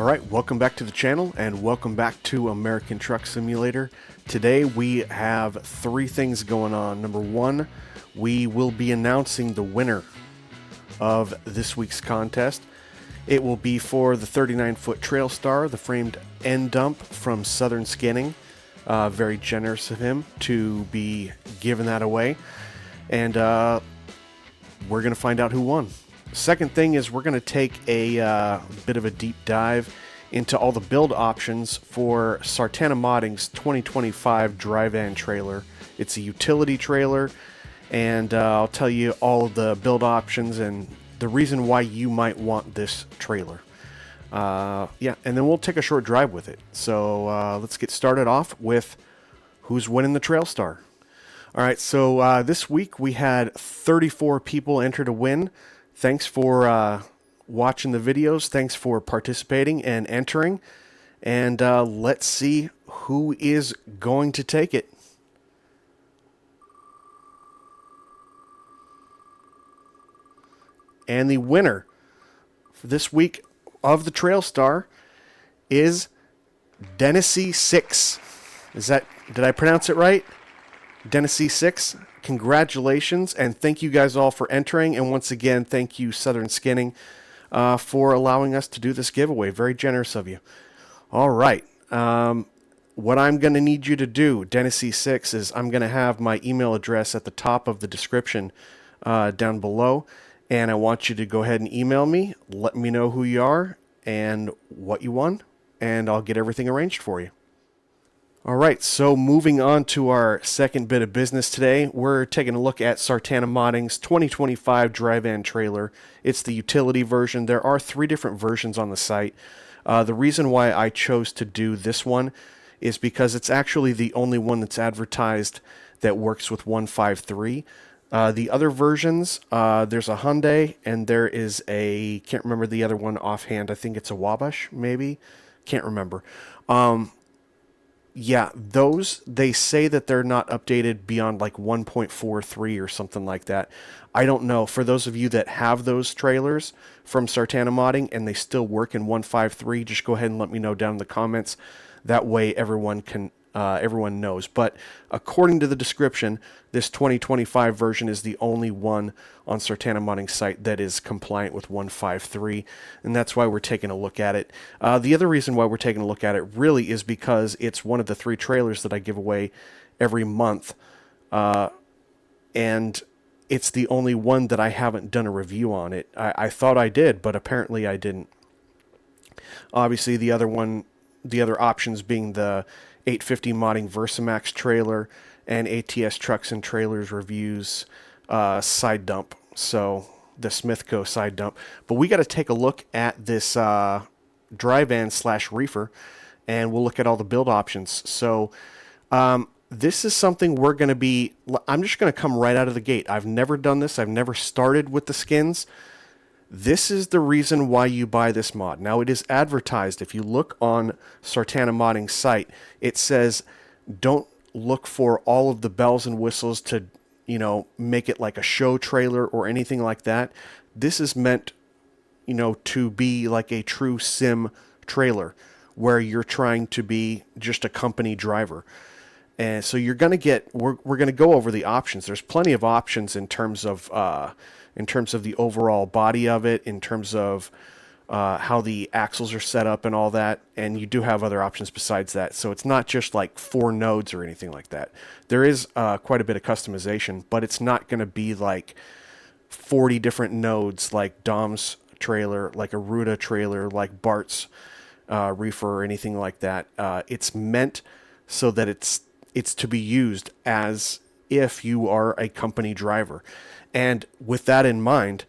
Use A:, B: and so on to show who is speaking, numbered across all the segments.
A: Alright, welcome back to the channel and welcome back to American Truck Simulator. Today we have three things going on. Number one, we will be announcing the winner of this week's contest. It will be for the 39-foot Trail Star, the framed end dump from Southern Skinning. Very generous of him to be giving that away. And we're going to find out who won. Second thing is we're going to take a bit of a deep dive into all the build options for Sartana Modding's 2025 Dryvan trailer. It's a utility trailer, and I'll tell you all of the build options and the reason why you might want this trailer. Yeah, and then we'll take a short drive with it. So let's get started off with who's winning the Trail Star. All right, so this week we had 34 people enter to win. Thanks for watching the videos. Thanks for participating and entering. And let's see who is going to take it. And the winner for this week of the Trail Star is Dennisy6. Did I pronounce it right? Dennisy6. Congratulations, and thank you guys all for entering, and once again, thank you Southern Skinning for allowing us to do this giveaway. Very generous of you. All right, what I'm going to need you to do, Dennisy6, is I'm going to have my email address at the top of the description down below, and I want you to go ahead and email me, let me know who you are and what you won, and I'll get everything arranged for you. Alright, so moving on to our second bit of business today, we're taking a look at Sartana Modding's 2025 Dryvan trailer. It's the utility version. There are three different versions on the site. The reason why I chose to do this one is because it's actually the only one that's advertised that works with 153. The other versions, there's a Hyundai and there is a, can't remember the other one offhand, I think it's a Wabash maybe, can't remember. Yeah, those, they say that they're not updated beyond like 1.43 or something like that. I don't know. For those of you that have those trailers from Sartana Modding and they still work in 1.53, just go ahead and let me know down in the comments. That way everyone knows. But according to the description, this 2025 version is the only one on Sartana Modding's site that is compliant with 1.53, and that's why we're taking a look at it. The other reason why we're taking a look at it really is because it's one of the three trailers that I give away every month, and it's the only one that I haven't done a review on it. I thought I did, but apparently I didn't. Obviously, the other options being the 850 Modding Versamax trailer and ATS Trucks and Trailers Reviews side dump. So the Smithco side dump. But we got to take a look at this Dryvan / reefer, and we'll look at all the build options. So this is something we're going to be, I'm just going to come right out of the gate. I've never done this. I've never started with the skins. This is the reason why you buy this mod. Now, it is advertised. If you look on Sartana Modding's site, it says don't look for all of the bells and whistles to, you know, make it like a show trailer or anything like that. This is meant, you know, to be like a true sim trailer where you're trying to be just a company driver. And so you're going to get, we're going to go over the options. There's plenty of options in terms of the overall body of it, in terms of how the axles are set up and all that, and you do have other options besides that. So it's not just like 4 nodes or anything like that. There is quite a bit of customization, but it's not going to be like 40 different nodes like Dom's trailer, like a Ruda trailer, like Bart's reefer or anything like that. It's meant so that it's to be used as if you are a company driver. And with that in mind,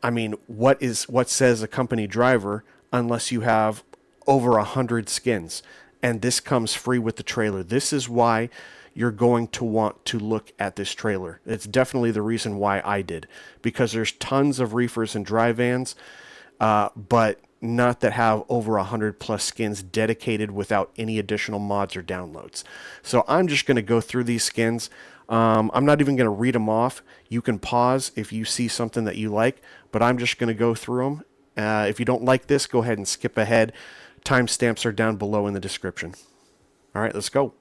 A: I mean, what says a company driver unless you have over 100 skins? And this comes free with the trailer. This is why you're going to want to look at this trailer. It's definitely the reason why I did, because there's tons of reefers and Dryvans, but not that have over 100 plus skins dedicated without any additional mods or downloads. So I'm just going to go through these skins. I'm not even going to read them off. You can pause if you see something that you like, but I'm just going to go through them If you don't like this, go ahead and skip ahead. Timestamps are down below in the description. All right, let's go.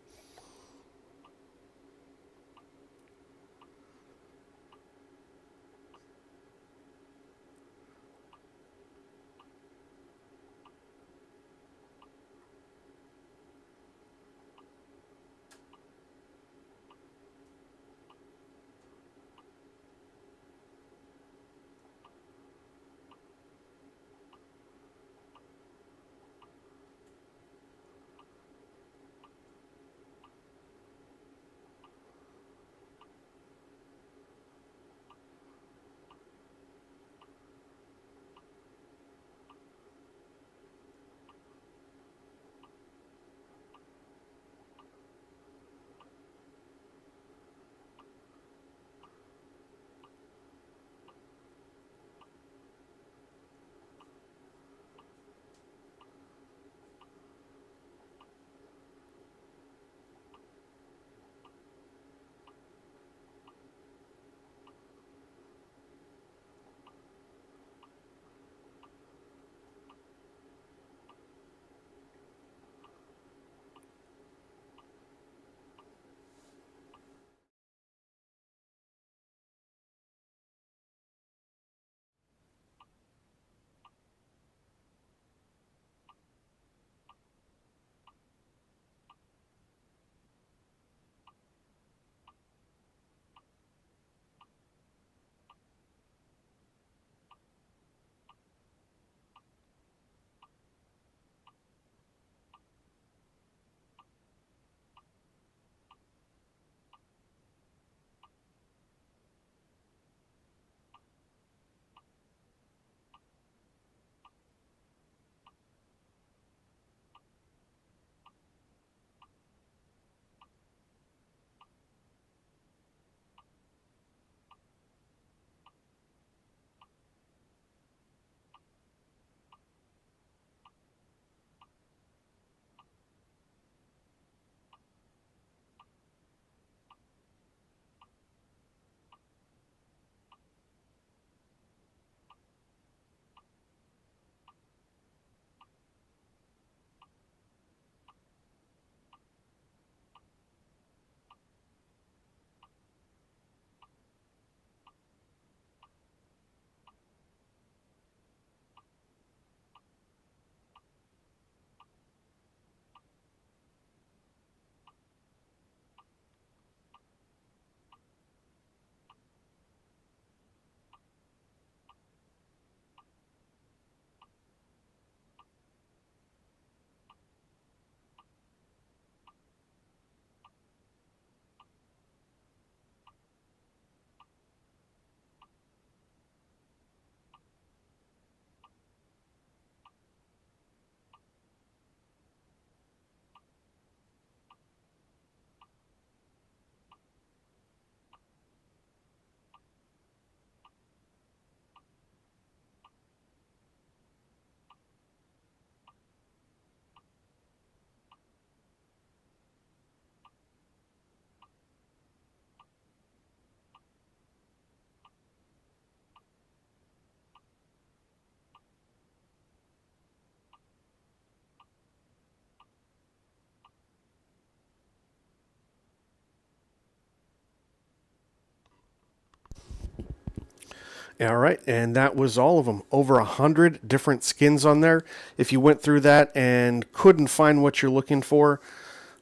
A: All right, and that was all of them. Over 100 different skins on there. If you went through that and couldn't find what you're looking for,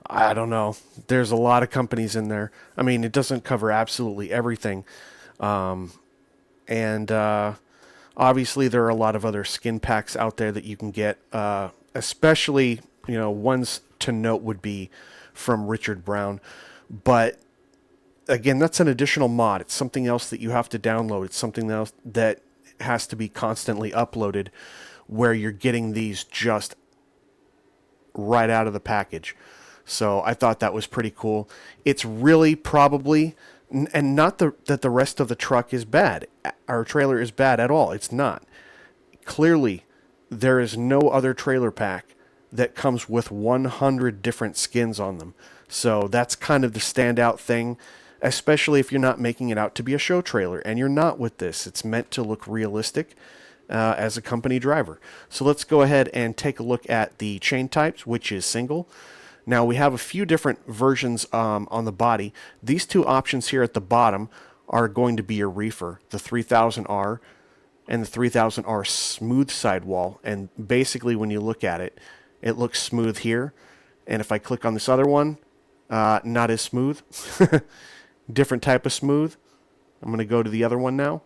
A: I don't know. There's a lot of companies in there. I mean, it doesn't cover absolutely everything. And obviously, there are a lot of other skin packs out there that you can get. Especially, ones to note would be from Richard Brown. But again, that's an additional mod. It's something else that you have to download. It's something else that has to be constantly uploaded, where you're getting these just right out of the package. So I thought that was pretty cool. It's really probably, and not that the rest of the truck is bad. Our trailer is bad at all. It's not. Clearly, there is no other trailer pack that comes with 100 different skins on them. So that's kind of the standout thing, especially if you're not making it out to be a show trailer. And you're not with this. It's meant to look realistic. as a company driver. So let's go ahead and take a look at the chain types, which is single. Now we have a few different versions on the body. These two options here at the bottom are going to be your reefer, the 3000R and the 3000R smooth sidewall. And basically when you look at it, it looks smooth here. And if I click on this other one, not as smooth. Different type of smooth. I'm going to go to the other one now.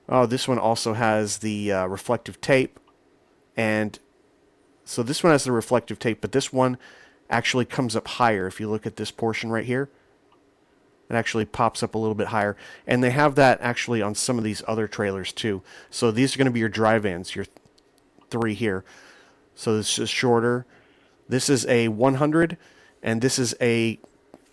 A: Oh, this one also has the reflective tape. And so this one has the reflective tape, but this one actually comes up higher. If you look at this portion right here, it actually pops up a little bit higher. And they have that actually on some of these other trailers too. So these are going to be your Dryvans, your 3 here. So this is shorter. This is a 100, and this is a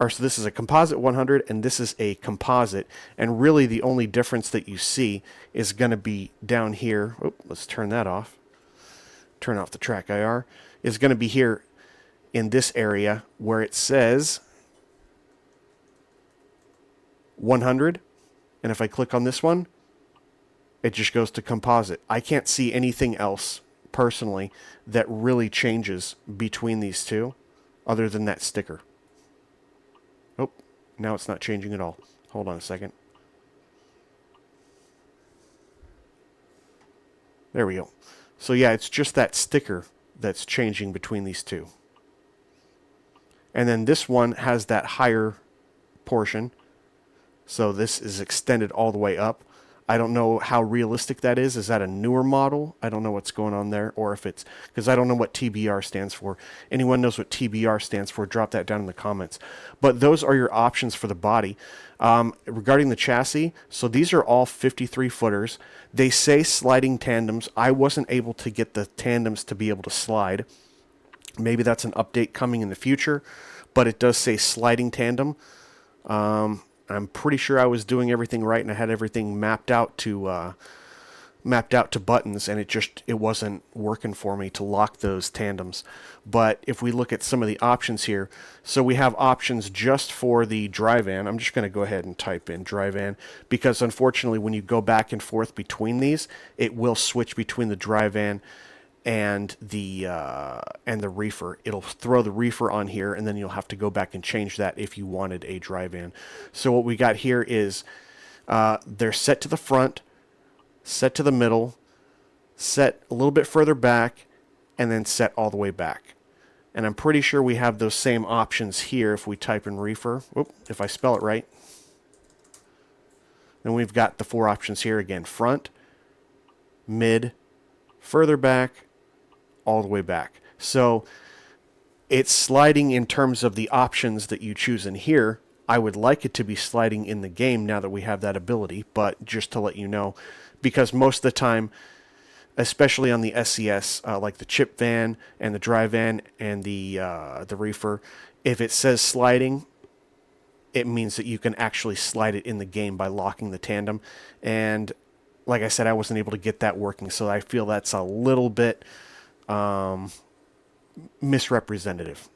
A: so this is a composite 100, and this is a composite. And really the only difference that you see is going to be down here. Oh, let's turn that off. Turn off the track IR. Is going to be here in this area where it says 100. And if I click on this one, it just goes to composite. I can't see anything else personally that really changes between these two other than that sticker. Oh, now it's not changing at all. Hold on a second. There we go. So yeah, it's just that sticker that's changing between these two. And then this one has that higher portion. So this is extended all the way up. I don't know how realistic that is. Is that a newer model? I don't know what's going on there, or if it's, because I don't know what TBR stands for. Anyone knows what TBR stands for, drop that down in the comments. But those are your options for the body. Regarding the chassis, so these are all 53 footers. They say sliding tandems. I wasn't able to get the tandems to be able to slide. Maybe that's an update coming in the future, but it does say sliding tandem. I'm pretty sure I was doing everything right, and I had everything mapped out to buttons, and it wasn't working for me to lock those tandems. But if we look at some of the options here, so we have options just for the Dryvan. I'm just going to go ahead and type in Dryvan, because unfortunately when you go back and forth between these, it will switch between the Dryvan and the reefer. It'll throw the reefer on here, and then you'll have to go back and change that if you wanted a Dryvan. So what we got here is they're set to the front, set to the middle, set a little bit further back, and then set all the way back. And I'm pretty sure we have those same options here if we type in reefer. Whoop, if I spell it right. Then we've got the 4 options here again: front, mid, further back, all the way back. So it's sliding in terms of the options that you choose in here. I would like it to be sliding in the game now that we have that ability, but just to let you know, because most of the time, especially on the SCS, like the chip van and the Dryvan and the reefer, if it says sliding, it means that you can actually slide it in the game by locking the tandem. And like I said, I wasn't able to get that working, so I feel that's a little bit misrepresentative,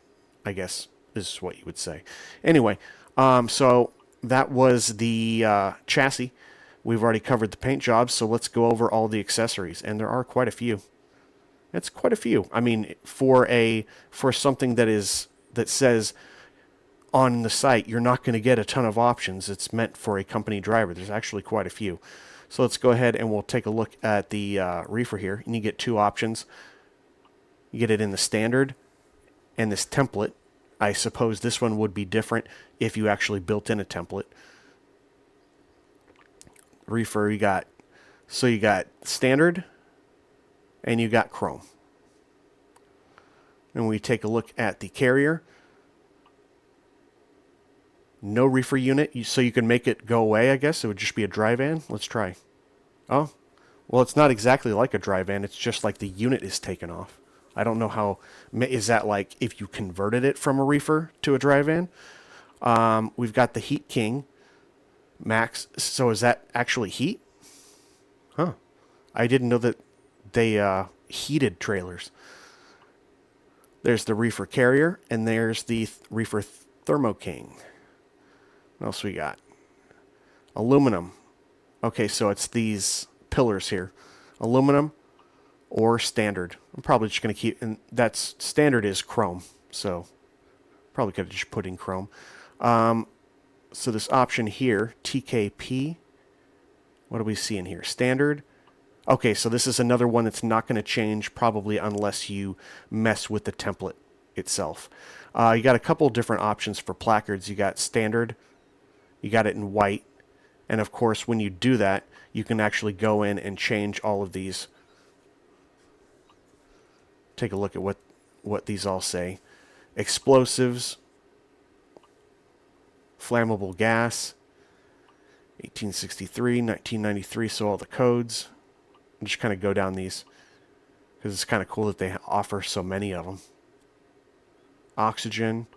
A: I guess is what you would say. Anyway, so that was the chassis. We've already covered the paint jobs, so let's go over all the accessories, and there are quite a few. It's quite a few. I mean, for something that says on the site, you're not going to get a ton of options. It's meant for a company driver. There's actually quite a few. So let's go ahead and we'll take a look at the reefer here. And you get 2 options. You get it in the standard and this template. I suppose this one would be different if you actually built in a template. Reefer, you got standard and you got chrome. And we take a look at the carrier. No reefer unit, so you can make it go away, I guess. It would just be a Dryvan. Let's try. Oh, well, it's not exactly like a Dryvan. It's just like the unit is taken off. I don't know how. Is that like if you converted it from a reefer to a Dryvan? We've got the Heat King Max. So is that actually heat? Huh. I didn't know that they heated trailers. There's the reefer carrier, and there's the reefer Thermo King. What else we got? Aluminum. Okay, so it's these pillars here. aluminum, or standard. I'm probably just going to keep, and that's standard is chrome, so probably could have just put in chrome. So this option here, TKP, what do we see in here? Standard. Okay, so this is another one that's not going to change probably unless you mess with the template itself. You got a couple different options for placards. You got standard, you got it in white, and of course when you do that, you can actually go in and change all of these. Take a look at what these all say. Explosives, flammable gas, 1863, 1993, so all the codes. I'll just kind of go down these because it's kind of cool that they offer so many of them. Oxygen.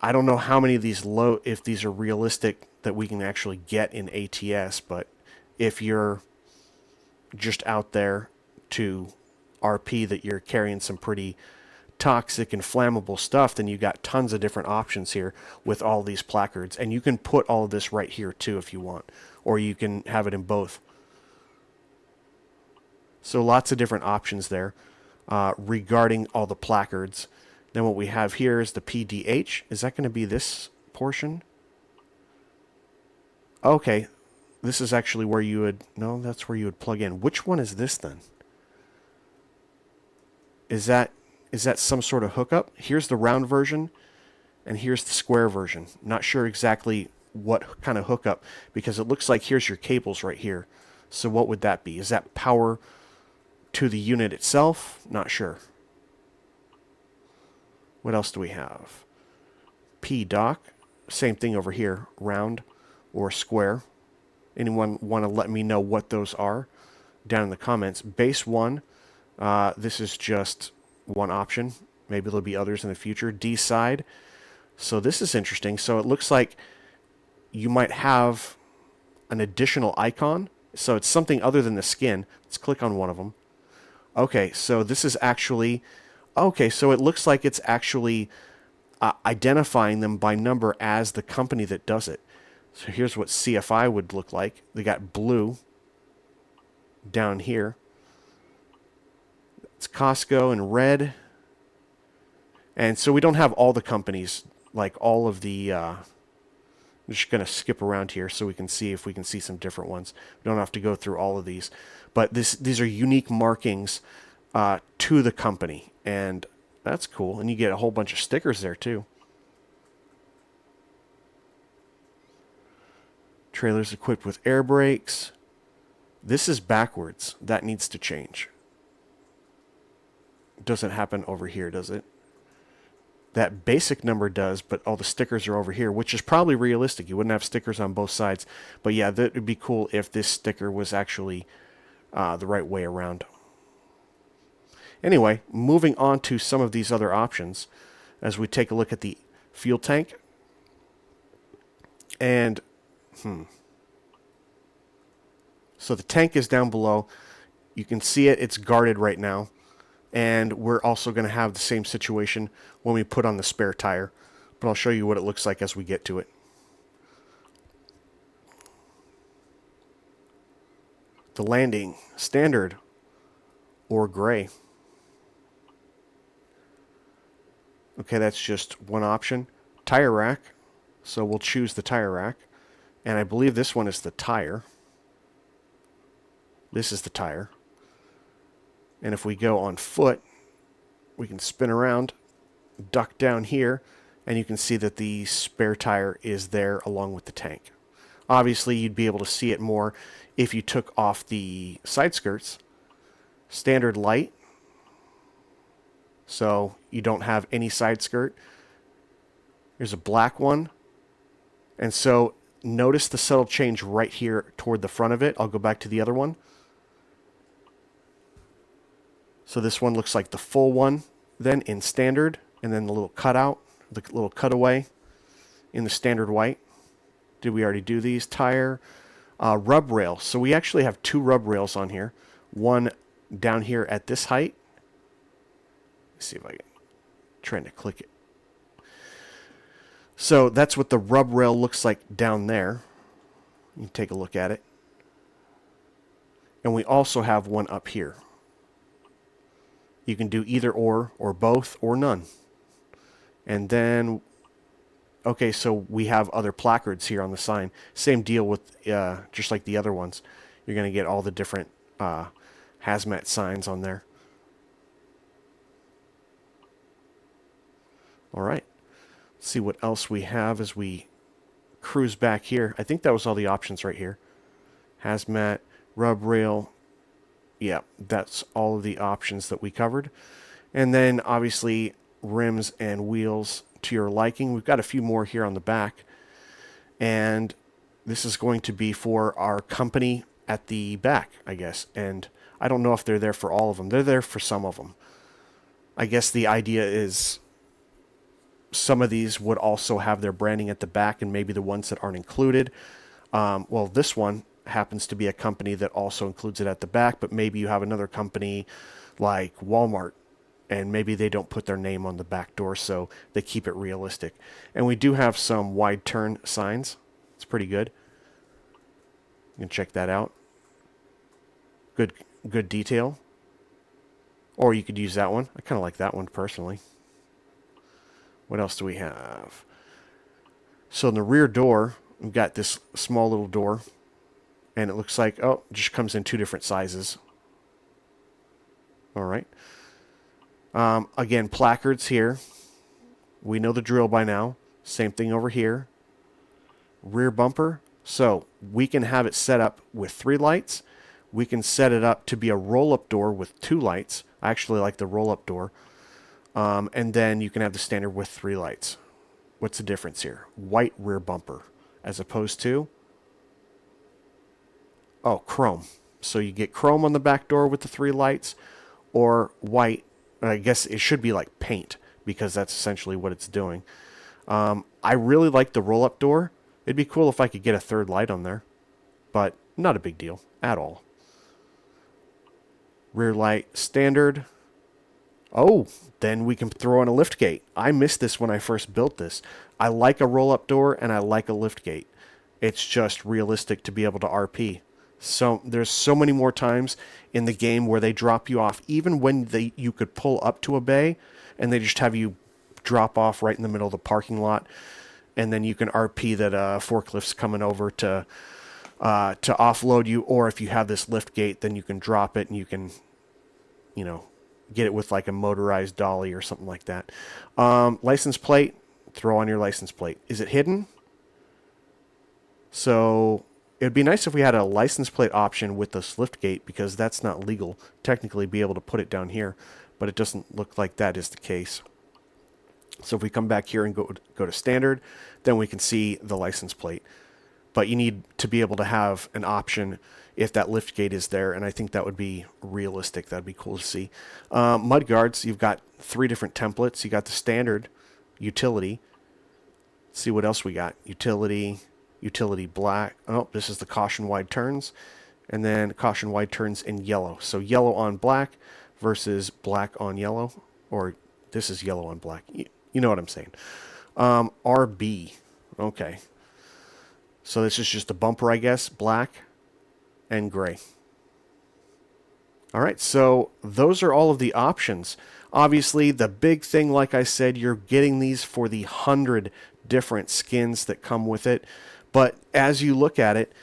A: I don't know how many of these if these are realistic that we can actually get in ATS, but if you're just out there to RP that you're carrying some pretty toxic and flammable stuff, then you got tons of different options here with all these placards, and you can put all of this right here too if you want, or you can have it in both. So lots of different options there regarding all the placards. Then what we have here is the PDH. Is that going to be this portion? Okay, this is actually where you would, no, that's where you would plug in. Which one is this then? Is that some sort of hookup? Here's the round version, and here's the square version. Not sure exactly what kind of hookup, because it looks like here's your cables right here. So what would that be? Is that power to the unit itself? Not sure. What else do we have? P-dock. Same thing over here. Round or square. Anyone want to let me know what those are? Down in the comments. Base 1. This is just one option. Maybe there'll be others in the future. D-side. So this is interesting. So it looks like you might have an additional icon. So it's something other than the skin. Let's click on one of them. Okay, so this is actually... Okay, so it looks like it's actually identifying them by number as the company that does it. So here's what CFI would look like. They got blue down here. It's Costco in red. And so we don't have all the companies, like all of the... I'm just going to skip around here so we can see if we can see some different ones. We don't have to go through all of these. But these are unique markings to the company. And that's cool. And you get a whole bunch of stickers there too. Trailers equipped with air brakes. This is backwards. That needs to change. It doesn't happen over here, does it? That basic number does, but all the stickers are over here, which is probably realistic. You wouldn't have stickers on both sides. But yeah, that would be cool if this sticker was actually the right way around. Anyway, moving on to some of these other options as we take a look at the fuel tank. And, so the tank is down below. You can see it. It's guarded right now. And we're also going to have the same situation when we put on the spare tire. But I'll show you what it looks like as we get to it. The landing, standard or gray. Okay, that's just one option. Tire rack. So we'll choose the tire rack. And I believe this one is the tire. This is the tire. And if we go on foot, we can spin around, duck down here, and you can see that the spare tire is there along with the tank. Obviously, you'd be able to see it more if you took off the side skirts. Standard light. So you don't have any side skirt. Here's a black one. And so notice the subtle change right here toward the front of it. I'll go back to the other one. So this one looks like the full one then in standard, and then the little cutout, the little cutaway in the standard white. Did we already do these? Tire, rub rail. So we actually have two rub rails on here. One down here at this height. Let's see if I can trying to click it. So that's what the rub rail looks like down there. You can take a look at it. And we also have one up here. You can do either or both, or none. And then, okay, so we have other placards here on the sign. Same deal with, just like the other ones. You're going to get all the different hazmat signs on there. All right. Let's see what else we have as we cruise back here. I think that was all the options right here. Hazmat, rub rail. Yeah, that's all of the options that we covered. And then obviously rims and wheels to your liking. We've got a few more here on the back. And this is going to be for our company at the back, I guess. And I don't know if they're there for all of them. They're there for some of them. I guess the idea is some of these would also have their branding at the back, and maybe the ones that aren't included. Well, this one happens to be a company that also includes it at the back, but maybe you have another company like Walmart, and maybe they don't put their name on the back door, so they keep it realistic. And we do have some wide turn signs. It's pretty good. You can check that out. Good detail. Or you could use that one. I kind of like that one personally. What else do we have? So in the rear door, we've got this small little door. And it looks like, oh, it just comes in two different sizes. All right. Again, placards here. We know the drill by now. Same thing over here. Rear bumper. So we can have it set up with 3 lights. We can set it up to be a roll-up door with 2 lights. I actually like the roll-up door. And then you can have the standard with 3 lights. What's the difference here? White rear bumper as opposed to, oh, chrome. So you get chrome on the back door with the 3 lights, or white. I guess it should be like paint, because that's essentially what it's doing. I really like the roll-up door. It'd be cool if I could get a 3rd light on there, but not a big deal at all. Rear light standard. Oh, then we can throw in a lift gate. I missed this when I first built this. I like a roll-up door and I like a lift gate. It's just realistic to be able to RP. So there's so many more times in the game where they drop you off, even when you could pull up to a bay and they just have you drop off right in the middle of the parking lot, and then you can RP that forklift's coming over to offload you, or if you have this lift gate, then you can drop it and you can, get it with like a motorized dolly or something like that. License plate, throw on your license plate. Is it hidden? So it would be nice if we had a license plate option with this lift gate, because that's not legal. Technically be able to put it down here, but it doesn't look like that is the case. So if we come back here and go to standard, then we can see the license plate. But you need to be able to have an option if that lift gate is there, and I think that would be realistic. That'd be cool to see. Mud guards, you've got 3 different templates. You got the standard, utility. Let's see what else we got. Utility black. Oh, this is the caution wide turns, and then caution wide turns in yellow. So yellow on black versus black on yellow, or this is yellow on black. You know what I'm saying. RB. Okay. So this is just a bumper, I guess, black and gray. All right, so those are all of the options. Obviously, the big thing, like I said, you're getting these for the 100 different skins that come with it. But as you look at it,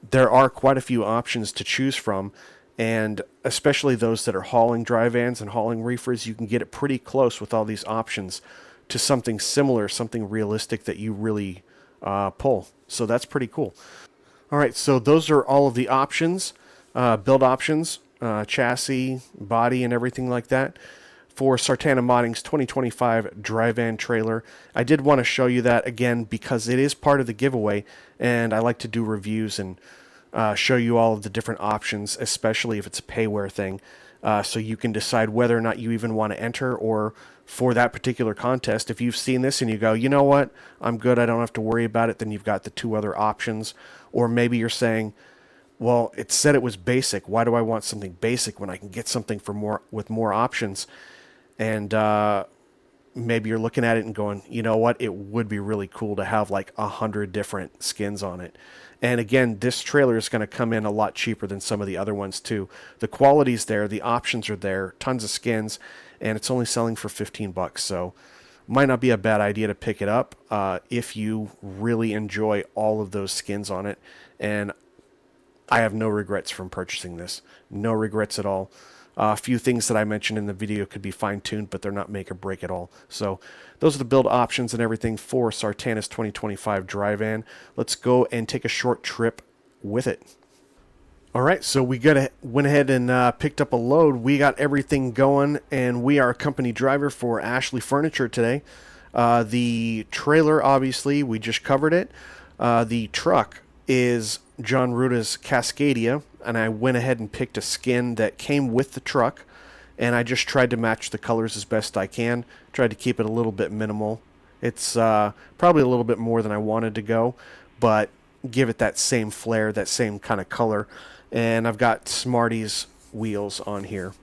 A: there are quite a few options to choose from. And especially those that are hauling dry vans and hauling reefers, you can get it pretty close with all these options to something similar, something realistic that you really pull. So that's pretty cool. All right, so those are all of the options, build options, chassis, body, and everything like that for Sartana Modding's 2025 dry van trailer. I did want to show you that again because it is part of the giveaway, and I like to do reviews and show you all of the different options, especially if it's a payware thing, so you can decide whether or not you even want to enter, or for that particular contest, if you've seen this and you go, you know what, I'm good, I don't have to worry about it, then you've got the 2 other options. Or maybe you're saying, well, it said it was basic. Why do I want something basic when I can get something for with more options? And maybe you're looking at it and going, you know what, it would be really cool to have like 100 different skins on it. And again, this trailer is going to come in a lot cheaper than some of the other ones too. The quality's there, the options are there, tons of skins, and it's only selling for 15 bucks. So might not be a bad idea to pick it up if you really enjoy all of those skins on it. And I have no regrets from purchasing this. No regrets at all. A few things that I mentioned in the video could be fine-tuned, but they're not make or break at all. So those are the build options and everything for Sartana's 2025 Dryvan. Let's go and take a short trip with it. All right, so we went ahead and picked up a load. We got everything going, and we are a company driver for Ashley Furniture today. The trailer, obviously, we just covered it. The truck is Jon Ruda's Cascadia, and I went ahead and picked a skin that came with the truck, and I just tried to match the colors as best I can. Tried to keep it a little bit minimal. It's probably a little bit more than I wanted to go, but give it that same flair, that same kind of color. And I've got Smarties wheels on here.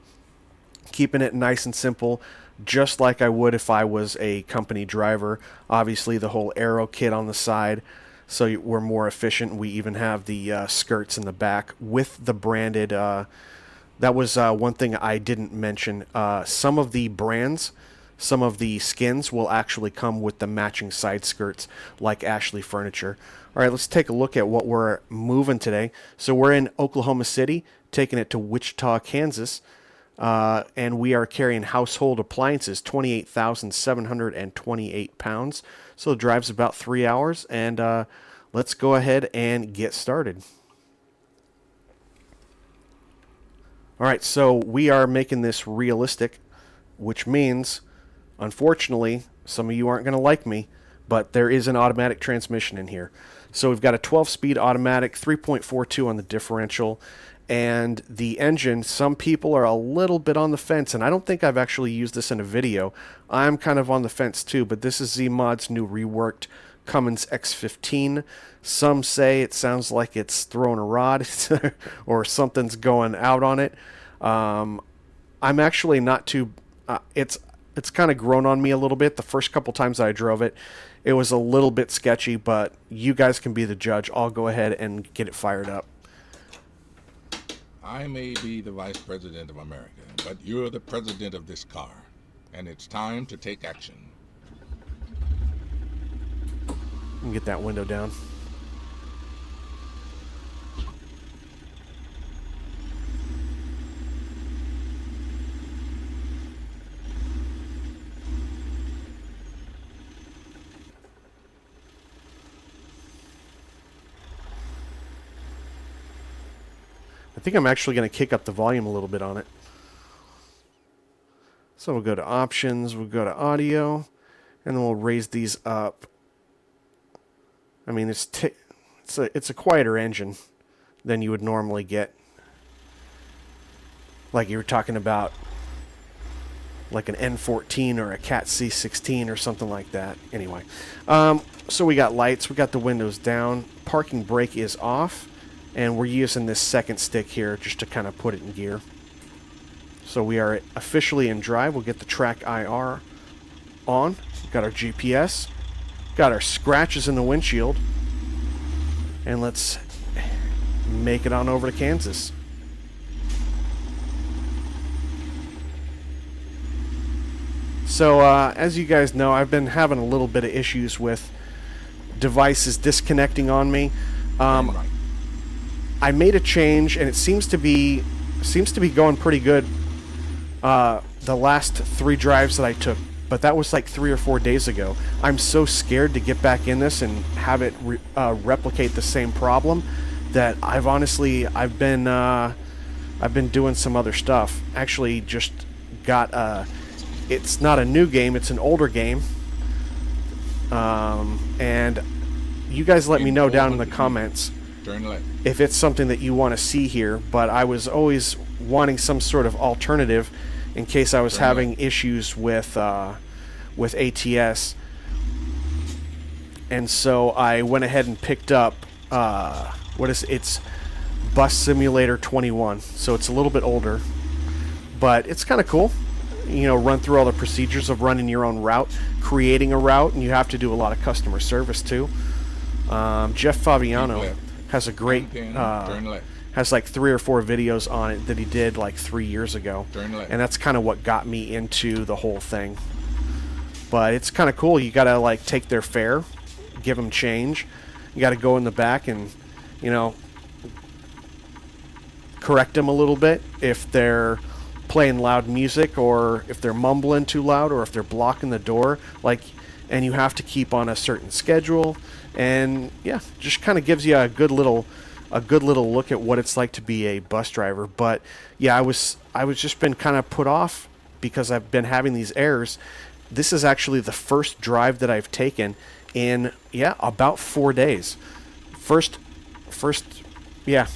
A: Keeping it nice and simple, just like I would if I was a company driver. Obviously, the whole aero kit on the side, so we're more efficient. We even have the skirts in the back with the branded. That was one thing I didn't mention. Some of the brands, some of the skins will actually come with the matching side skirts like Ashley Furniture. All right, let's take a look at what we're moving today. So we're in Oklahoma City, taking it to Wichita, Kansas. And we are carrying household appliances, 28,728 pounds. So the drive's about 3 hours, and let's go ahead and get started. All right, so we are making this realistic, which means, unfortunately, some of you aren't going to like me, but there is an automatic transmission in here. So we've got a 12-speed automatic, 3.42 on the differential. And the engine, some people are a little bit on the fence, and I don't think I've actually used this in a video. I'm kind of on the fence too, but this is Zeemods' new reworked Cummins X15. Some say it sounds like it's throwing a rod or something's going out on it. I'm actually not too... It's kind of grown on me a little bit. The first couple times I drove it, it was a little bit sketchy, but you guys can be the judge. I'll go ahead and get it fired up.
B: I may be the Vice President of America, but you're the President of this car, and it's time to take action.
A: Let me get that window down. I think I'm actually going to kick up the volume a little bit on it. So we'll go to options, we'll go to audio, and then we'll raise these up. I mean, it's a quieter engine than you would normally get. Like you were talking about, like an N14 or a Cat C16 or something like that. Anyway, so we got lights, we got the windows down, parking brake is off. And we're using this second stick here just to kind of put it in gear. So we are officially in drive. We'll get the track IR on. We've got our GPS. Got our scratches in the windshield. And let's make it on over to Kansas. So as you guys know, I've been having a little bit of issues with devices disconnecting on me. I made a change, and it seems to be going pretty good. The last 3 drives that I took, but that was like 3 or 4 days ago. I'm so scared to get back in this and have it replicate the same problem that I've been doing some other stuff. Actually, just got it's not a new game; it's an older game, and you guys let me know down in the comments if it's something that you want to see here. But I was always wanting some sort of alternative in case I was having issues with ATS, and so I went ahead and picked up it's Bus Simulator 21. So it's a little bit older, but it's kind of cool. run through all the procedures of running your own route, creating a route, and you have to do a lot of customer service too. Jeff Fabiano has a great has like 3 or 4 videos on it that he did like 3 years ago, and that's kind of what got me into the whole thing. But it's kind of cool. You gotta like take their fare, give them change. You gotta go in the back and correct them a little bit if they're playing loud music, or if they're mumbling too loud, or if they're blocking the door, and you have to keep on a certain schedule. And yeah, just kind of gives you a good little look at what it's like to be a bus driver. But yeah, I was just been kind of put off because I've been having these errors. This is actually the first drive that I've taken in about 4 days. First, yeah.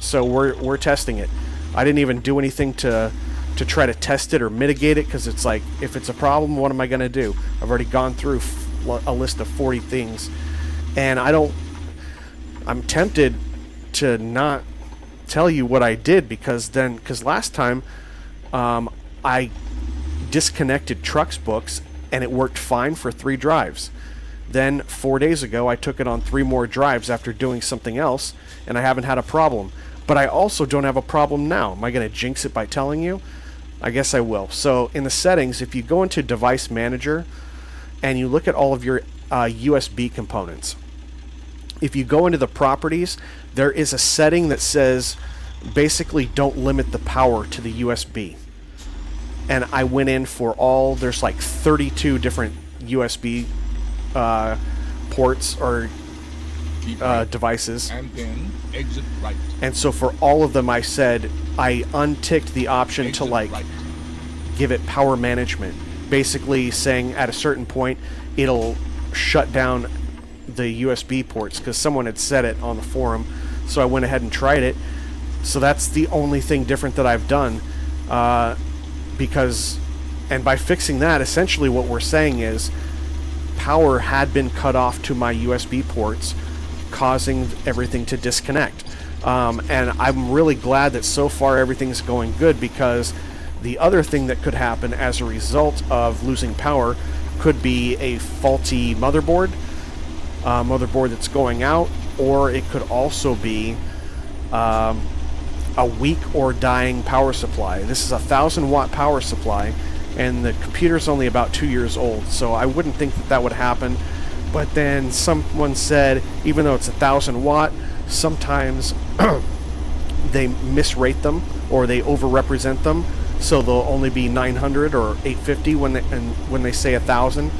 A: So we're testing it. I didn't even do anything to try to test it or mitigate it, because it's like, if it's a problem, what am I going to do? I've already gone through a list of 40 things, and I'm tempted to not tell you what I did, because last time I disconnected Trucks Books and it worked fine for 3 drives. Then 4 days ago I took it on 3 more drives after doing something else, and I haven't had a problem. But I also don't have a problem now. Am I going to jinx it by telling you? I guess I will. So in the settings, if you go into Device Manager and you look at all of your USB components, if you go into the properties, there is a setting that says basically don't limit the power to the USB. And I went in for there's like 32 different USB ports or devices.
B: And then exit right.
A: And so for all of them, I unticked the option to give it power management, basically saying at a certain point it'll shut down the USB ports, because someone had said it on the forum. So I went ahead and tried it. So that's the only thing different that I've done, and by fixing that, essentially what we're saying is power had been cut off to my USB ports, causing everything to disconnect. And I'm really glad that so far everything's going good, because the other thing that could happen as a result of losing power could be a faulty motherboard that's going out, or it could also be a weak or dying power supply. This is a 1,000-watt power supply, and the computer's only about 2 years old, so I wouldn't think that would happen. But then someone said, even though it's 1,000-watt, sometimes they misrate them, or they overrepresent them, so they'll only be 900 or 850 when they say 1,000.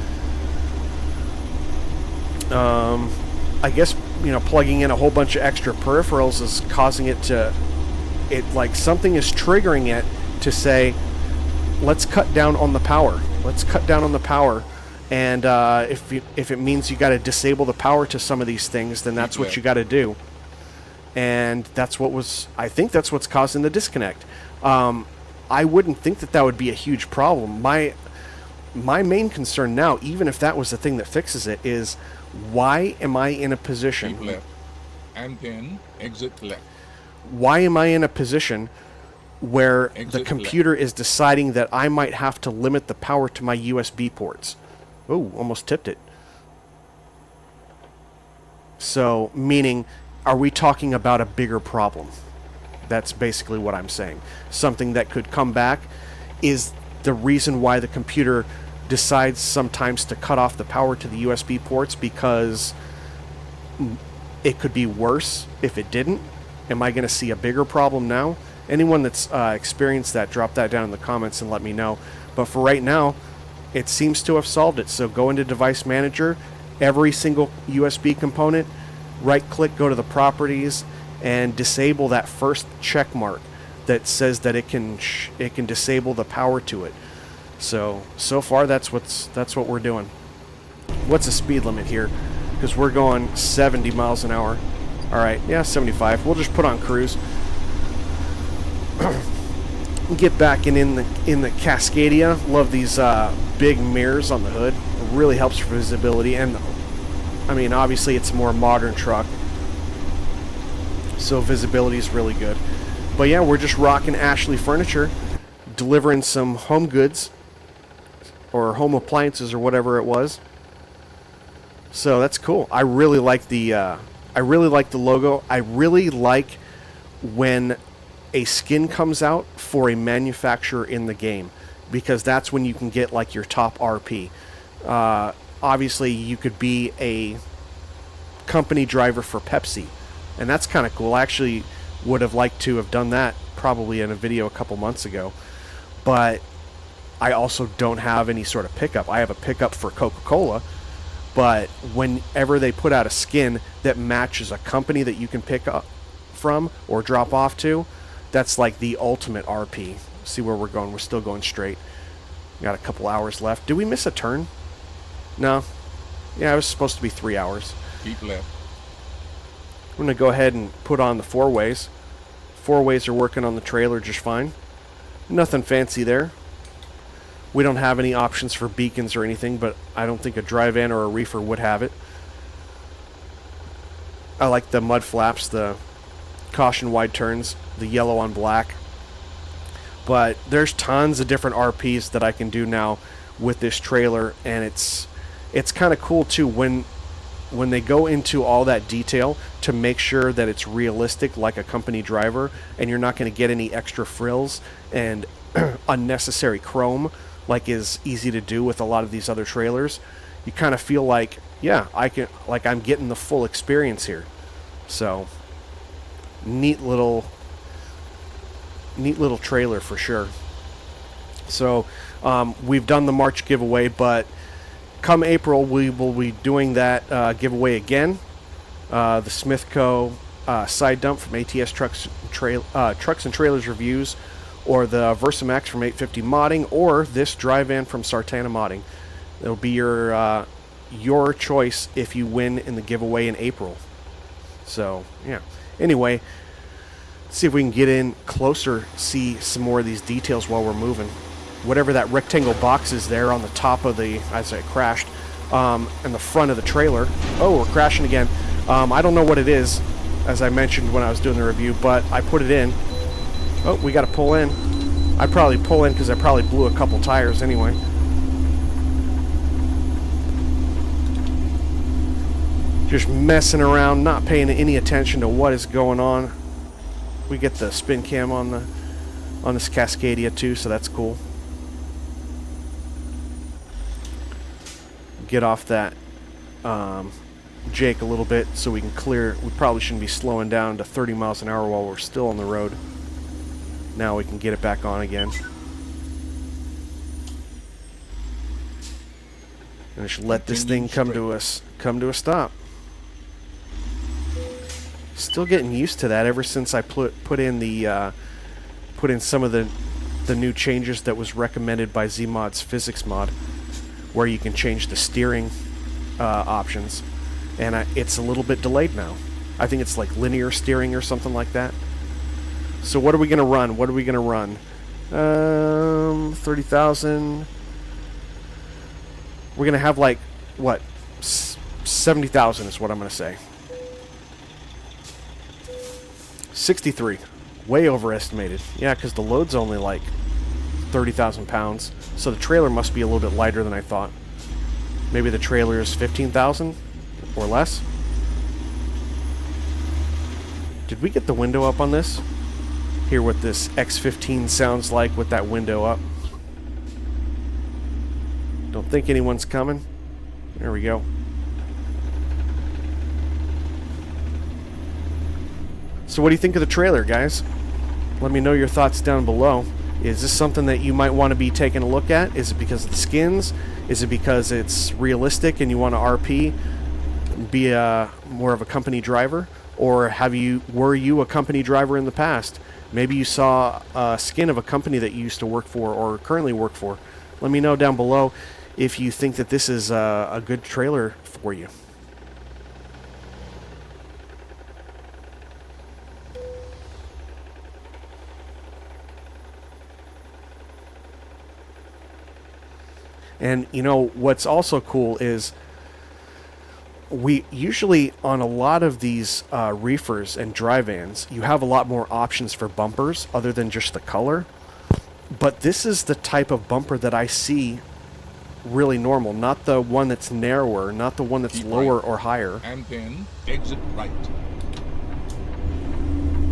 A: I guess plugging in a whole bunch of extra peripherals is causing it like something is triggering it to say, let's cut down on the power. Let's cut down on the power. And if it means you got to disable the power to some of these things, then that's what you got to do. And I think that's what's causing the disconnect. I wouldn't think that would be a huge problem. My main concern now, even if that was the thing that fixes it, is why am I in a position?
B: Keep left, and then exit left.
A: Why am I in a position where
B: Exit
A: the computer is deciding that I might have to limit the power to my USB ports? Oh, almost tipped it. So, meaning, are we talking about a bigger problem? That's basically what I'm saying. Something that could come back is the reason why the computer decides sometimes to cut off the power to the USB ports, because it could be worse if it didn't. Am I going to see a bigger problem now? Anyone that's experienced that, drop that down in the comments and let me know. But for right now, it seems to have solved it. So go into Device Manager, every single USB component, right-click, go to the properties, and disable that first check mark that says that it can disable the power to it. So far that's what we're doing. What's the speed limit here? Because we're going 70 miles an hour. All right, yeah, 75. We'll just put on cruise. Get back in the Cascadia. Love these big mirrors on the hood. It really helps for visibility, and I mean, obviously it's a more modern truck, so visibility is really good. But yeah, we're just rocking Ashley Furniture, delivering some home goods or home appliances or whatever it was. So that's cool. I really like the logo. I really like when a skin comes out for a manufacturer in the game, because that's when you can get like your top RP. Obviously, you could be a company driver for Pepsi, and that's kind of cool. I actually would have liked to have done that probably in a video a couple months ago, but I also don't have any sort of pickup. I have a pickup for Coca-Cola, but whenever they put out a skin that matches a company that you can pick up from or drop off to, that's like the ultimate RP. See where we're going. We're still going straight. Got a couple hours left. Did we miss a turn? No. Yeah, it was supposed to be 3 hours.
B: Keep left.
A: I'm going to go ahead and put on the four-ways. Four-ways are working on the trailer just fine. Nothing fancy there. We don't have any options for beacons or anything, but I don't think a Dryvan or a reefer would have it. I like the mud flaps, the caution wide turns, the yellow on black. But there's tons of different RPs that I can do now with this trailer, and it's kind of cool too when they go into all that detail to make sure that it's realistic like a company driver, and you're not going to get any extra frills and unnecessary chrome like is easy to do with a lot of these other trailers. You kind of feel like, yeah, I'm getting the full experience here. So neat little trailer for sure. So we've done the March giveaway, but come April we will be doing that giveaway again. The Smithco side dump from ATS Trucks and Trailers Reviews, or the Versamax from 850 Modding, or this Dryvan from Sartana Modding. It'll be your choice if you win in the giveaway in April. So yeah. Anyway, let's see if we can get in closer, see some more of these details while we're moving. Whatever that rectangle box is there on the top of the, as I crashed, in the front of the trailer. Oh, we're crashing again. I don't know what it is, as I mentioned when I was doing the review, but I put it in. Oh, we got to pull in. I'd probably pull in because I probably blew a couple tires anyway. Just messing around, not paying any attention to what is going on. We get the spin cam on this Cascadia too, so that's cool. Get off that Jake a little bit so we can clear. We probably shouldn't be slowing down to 30 miles an hour while we're still on the road. Now we can get it back on again. And just let this thing come to a stop. Still getting used to that ever since I put in some of the new changes that was recommended by Zeemods physics mod, where you can change the steering options, and it's a little bit delayed now. I think it's like linear steering or something like that. So what are we gonna run? 30,000. We're gonna have like what? 70,000 is what I'm gonna say. 63. Way overestimated. Yeah, because the load's only like 30,000 pounds. So the trailer must be a little bit lighter than I thought. Maybe the trailer is 15,000 or less. Did we get the window up on this? Hear what this X15 sounds like with that window up. Don't think anyone's coming. There we go. So what do you think of the trailer, guys? Let me know your thoughts down below. Is this something that you might want to be taking a look at? Is it because of the skins? Is it because it's realistic and you want to RP, be more of a company driver? Or were you a company driver in the past? Maybe you saw a skin of a company that you used to work for or currently work for. Let me know down below if you think that this is a good trailer for you. And you know what's also cool is we usually on a lot of these reefers and Dryvans, you have a lot more options for bumpers other than just the color. But this is the type of bumper that I see really normal, not the one that's narrower, not the one that's
B: Keep
A: lower
B: right.
A: or higher.
B: And then exit right.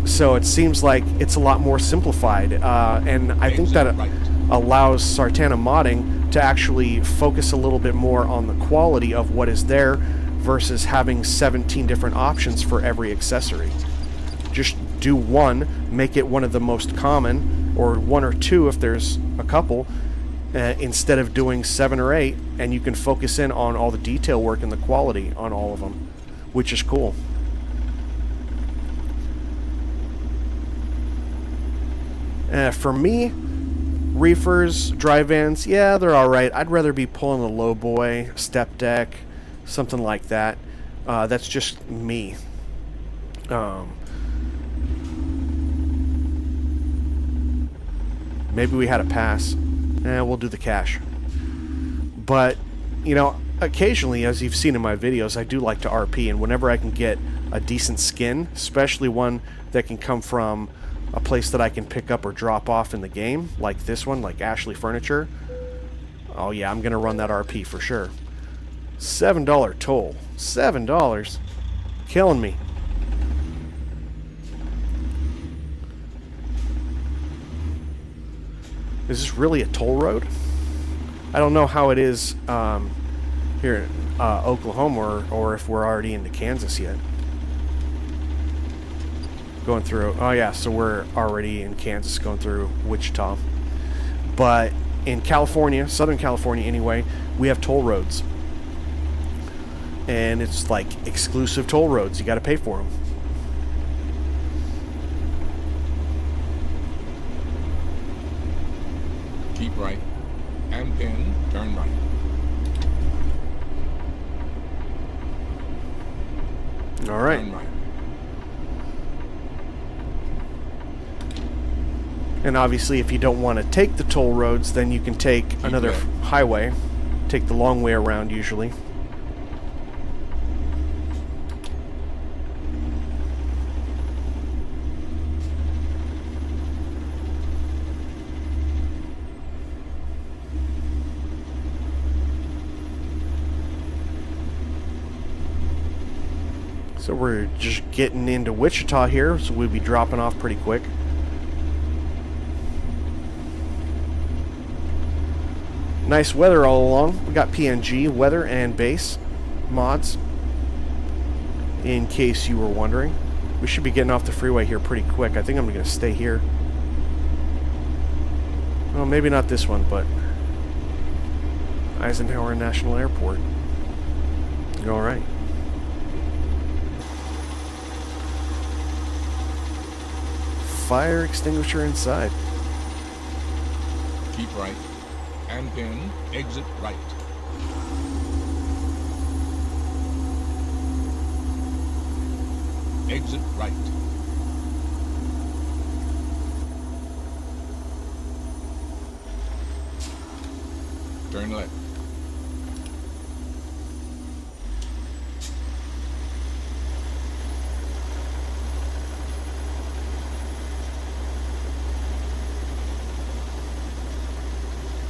A: So it seems like it's a lot more simplified, and I think
B: Exit
A: that
B: right.
A: allows Sartana Modding to actually focus a little bit more on the quality of what is there versus having 17 different options for every accessory. Just do one, make it one of the most common, or one or two if there's a couple, instead of doing 7 or 8, and you can focus in on all the detail work and the quality on all of them, which is cool. For me, reefers, dry vans, yeah, they're alright. I'd rather be pulling a low boy, step deck, something like that. That's just me. Maybe we had a pass. We'll do the cash. But, you know, occasionally, as you've seen in my videos, I do like to RP, and whenever I can get a decent skin, especially one that can come from a place that I can pick up or drop off in the game, like this one, like Ashley Furniture, oh yeah, I'm gonna run that RP for sure. $7 toll. $7. Killing me. Is this really a toll road? I don't know how it is here in Oklahoma, or if we're already into Kansas yet. Going through, oh yeah, so we're already in Kansas, going through Wichita. But in California, Southern California anyway, we have toll roads. And it's like exclusive toll roads. You got to pay for them.
B: Keep right. And then turn right.
A: All right.
B: Turn right.
A: And obviously, if you don't want to take the toll roads, then you can take another
B: left.
A: highway. Take the long way around, usually. So we're just getting into Wichita here, so we'll be dropping off pretty quick. Nice weather all along. We got PNG, weather, and base mods, in case you were wondering. We should be getting off the freeway here pretty quick. I think I'm going to stay here. Well, maybe not this one, but Eisenhower National Airport. All right. Fire extinguisher inside.
B: Keep right. And then exit right. Exit right. Turn left.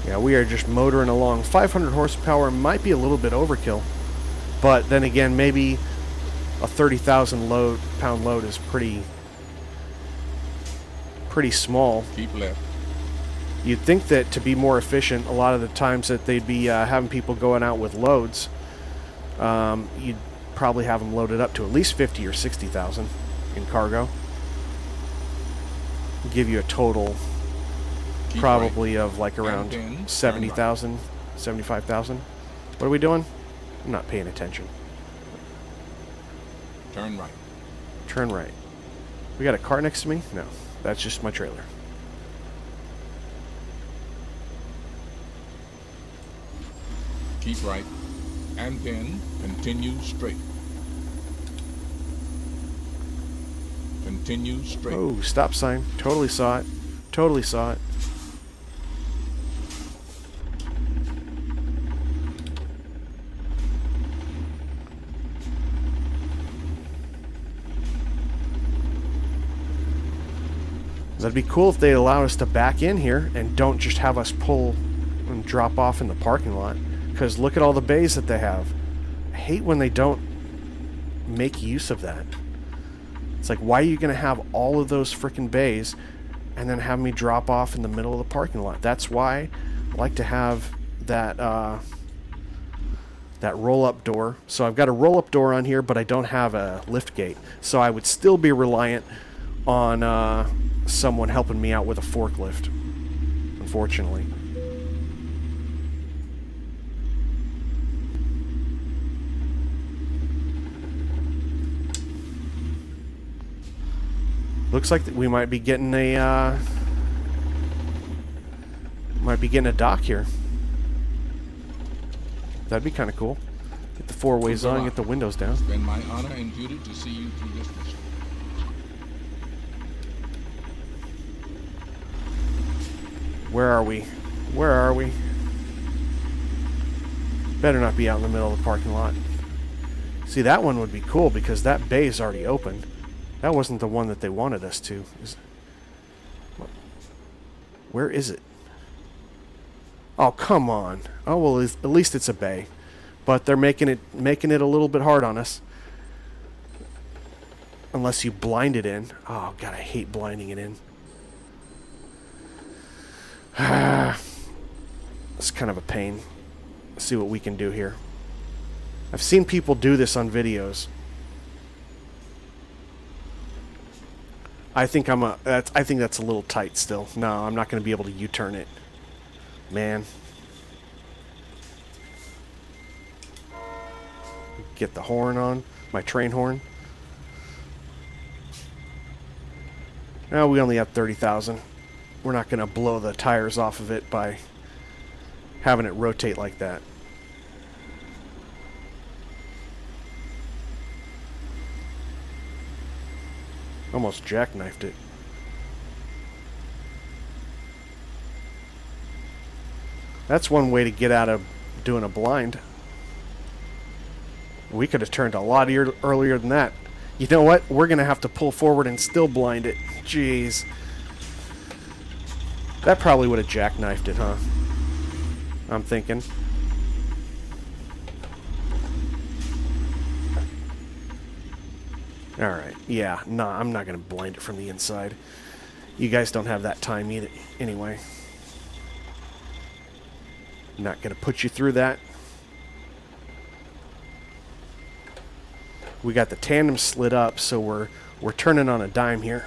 A: Yeah, we are just motoring along. 500 horsepower might be a little bit overkill, but then again, maybe a 30,000 pound load is pretty small.
B: Keep left.
A: You'd think that to be more efficient, a lot of the times that they'd be having people going out with loads, you'd probably have them loaded up to at least 50 or 60,000 in cargo. Give you a total
B: Keep
A: probably
B: right.
A: of like around
B: And then
A: 70,000, 75,000. What are we doing? I'm not paying attention.
B: Turn right.
A: Turn right. We got a car next to me? No, that's just my trailer.
B: Keep right. And then continue straight. Continue straight.
A: Oh, stop sign. Totally saw it. Totally saw it. That'd be cool if they allow us to back in here and don't just have us pull and drop off in the parking lot. Because look at all the bays that they have. I hate when they don't make use of that. It's like, why are you going to have all of those freaking bays and then have me drop off in the middle of the parking lot? That's why I like to have that that roll-up door. So I've got a roll-up door on here, but I don't have a lift gate. So I would still be reliant on someone helping me out with a forklift, unfortunately. Looks like we might be getting a dock here. That'd be kind of cool. Get the 4 ways on, get the windows down.
B: It's been my honor and duty to see you through this mission.
A: Where are we? Where are we? Better not be out in the middle of the parking lot. See, that one would be cool because that bay is already open. That wasn't the one that they wanted us to. Where is it? Oh, come on. Oh, well, at least it's a bay. But they're making it a little bit hard on us. Unless you blind it in. Oh, God, I hate blinding it in. It's kind of a pain. Let's see what we can do here. I've seen people do this on videos. I think that's a little tight still. No, I'm not going to be able to U-turn it. Man. Get the horn on. My train horn. Now we only have 30,000. We're not going to blow the tires off of it by having it rotate like that. Almost jackknifed it. That's one way to get out of doing a blind. We could have turned a lot earlier than that. You know what? We're going to have to pull forward and still blind it. Jeez. That probably would have jackknifed it, huh? I'm thinking. Alright, yeah, nah, I'm not going to blind it from the inside. You guys don't have that time either, anyway. Not going to put you through that. We got the tandem slid up, so we're turning on a dime here.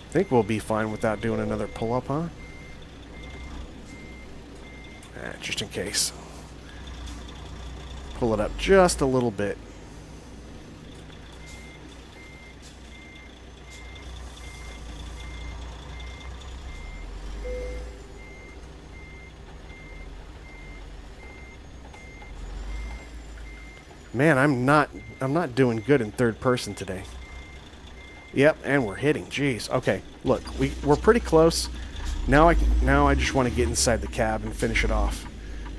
A: I think we'll be fine without doing another pull-up, huh? Just in case. Pull it up just a little bit. Man, I'm not doing good in third person today. Yep, and we're hitting. Jeez. Okay, look, we're pretty close. Now I just want to get inside the cab and finish it off.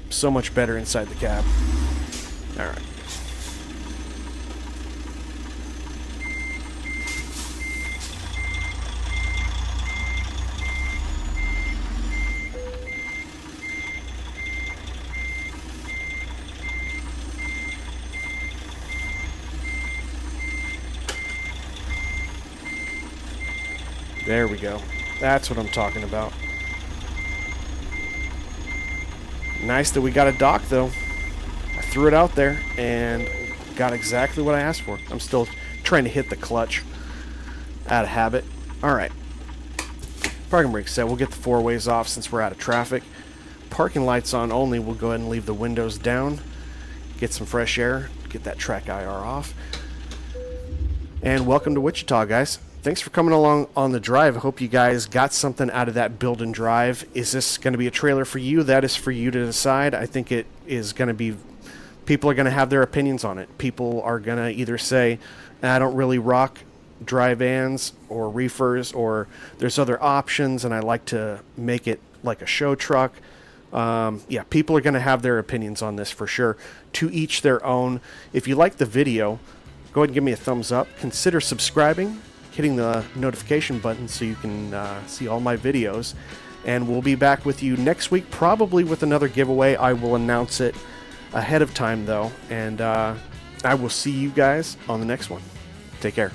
A: So much better inside the cab. All right. There we go. That's what I'm talking about. Nice that we got a dock, though. I threw it out there and got exactly what I asked for. I'm still trying to hit the clutch out of habit. Alright. Parking brake set. We'll get the 4 ways off since we're out of traffic. Parking lights on only. We'll go ahead and leave the windows down. Get some fresh air. Get that track IR off. And welcome to Wichita, guys. Thanks for coming along on the drive. I hope you guys got something out of that build and drive. Is this going to be a trailer for you? That is for you to decide. I think it is going to be... People are going to have their opinions on it. People are going to either say, I don't really rock dry vans or reefers, or there's other options and I like to make it like a show truck. Yeah, people are going to have their opinions on this for sure. To each their own. If you like the video, go ahead and give me a thumbs up. Consider subscribing. hitting the notification button so you can see all my videos. And we'll be back with you next week, probably with another giveaway. I will announce it ahead of time, though. And I will see you guys on the next one. Take care.